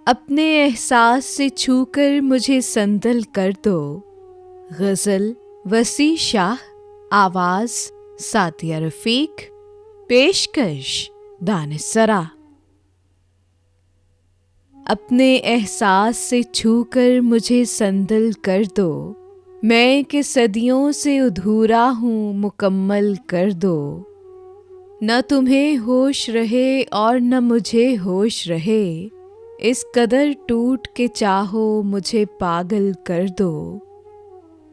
अपने एहसास से छूकर मुझे संदल कर दो। गज़ल वसी शाह, आवाज़ सातिया रफ़ीक, पेशकश दानिशरा। अपने एहसास से छूकर मुझे संदल कर दो, मैं कि सदियों से अधूरा हूँ मुकम्मल कर दो। न तुम्हें होश रहे और न मुझे होश रहे, इस कदर टूट के चाहो मुझे पागल कर दो।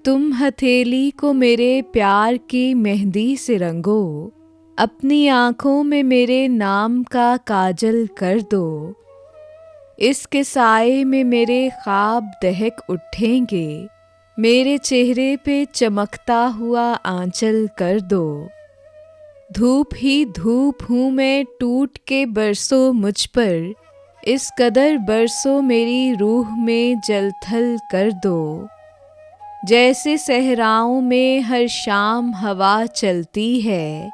तुम हथेली को मेरे प्यार की मेहंदी से रंगो, अपनी आँखों में मेरे नाम का काजल कर दो। इसके साए में मेरे ख्वाब दहक उठेंगे, मेरे चेहरे पे चमकता हुआ आंचल कर दो। धूप ही धूप हूँ मैं टूट के बरसो मुझ पर, इस कदर बरसो मेरी रूह में जलथल कर दो। जैसे सहराओं में हर शाम हवा चलती है,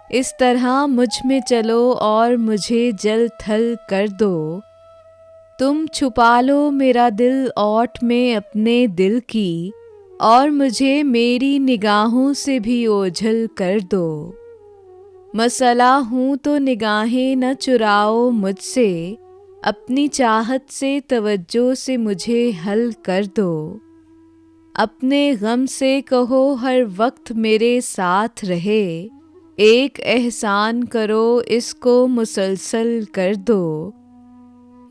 इस तरह मुझ में चलो और मुझे जलथल कर दो। तुम छुपा लो मेरा दिल ओट में अपने दिल की, और मुझे मेरी निगाहों से भी ओझल कर दो। मसला हूँ तो निगाहें न चुराओ मुझसे, अपनी चाहत से तवज्जो से मुझे हल कर दो। अपने गम से कहो हर वक्त मेरे साथ रहे, एक एहसान करो इसको मुसलसल कर दो।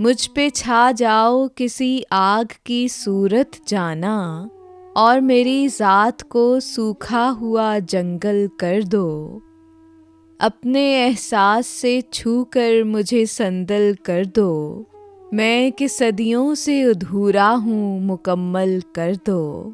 मुझ पे छा जाओ किसी आग की सूरत जाना, और मेरी ज़ात को सूखा हुआ जंगल कर दो। अपने एहसास से छूकर मुझे संदल कर दो, मैं कि सदियों से अधूरा हूँ मुकम्मल कर दो।